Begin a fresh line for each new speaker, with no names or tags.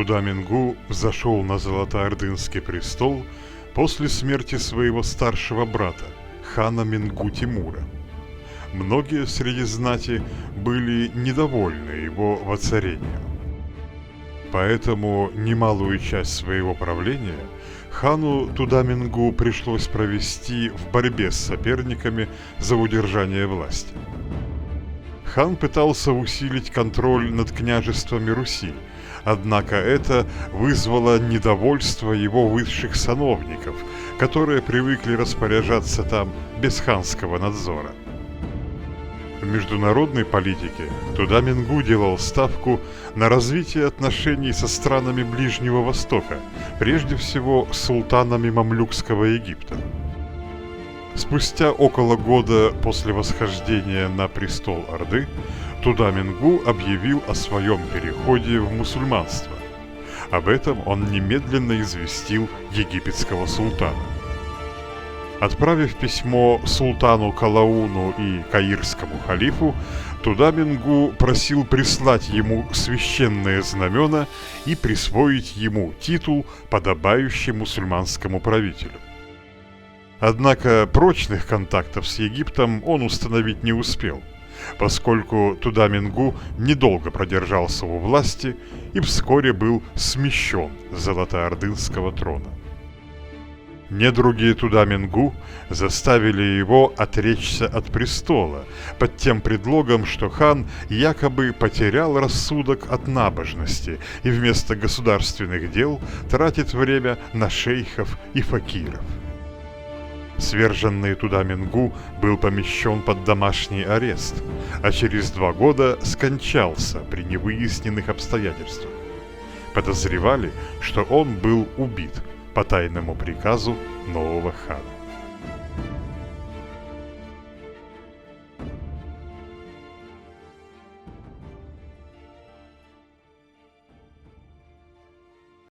Тудамингу зашел на Золотоордынский престол после смерти своего старшего брата, хана Мингу Тимура. Многие среди знати были недовольны его воцарением. Поэтому немалую часть своего правления хану Тудамингу пришлось провести в борьбе с соперниками за удержание власти. Хан пытался усилить контроль над княжествами Руси, однако это вызвало недовольство его высших сановников, которые привыкли распоряжаться там без ханского надзора. В международной политике Тудамингу делал ставку на развитие отношений со странами Ближнего Востока, прежде всего с султанами Мамлюкского Египта. Спустя около года после восхождения на престол Орды Тудамингу объявил о своем переходе в мусульманство. Об этом он немедленно известил египетского султана. Отправив письмо султану Калауну и каирскому халифу, Тудамингу просил прислать ему священные знамена и присвоить ему титул, подобающий мусульманскому правителю. Однако прочных контактов с Египтом он установить не успел, поскольку Тудамингу недолго продержался у власти и вскоре был смещен с Золотоордынского трона. Недруги Тудамингу заставили его отречься от престола под тем предлогом, что хан якобы потерял рассудок от набожности и вместо государственных дел тратит время на шейхов и факиров. Сверженный Тудамингу был помещен под домашний арест, а через 2 года скончался при невыясненных обстоятельствах. Подозревали, что он был убит по тайному приказу нового хана.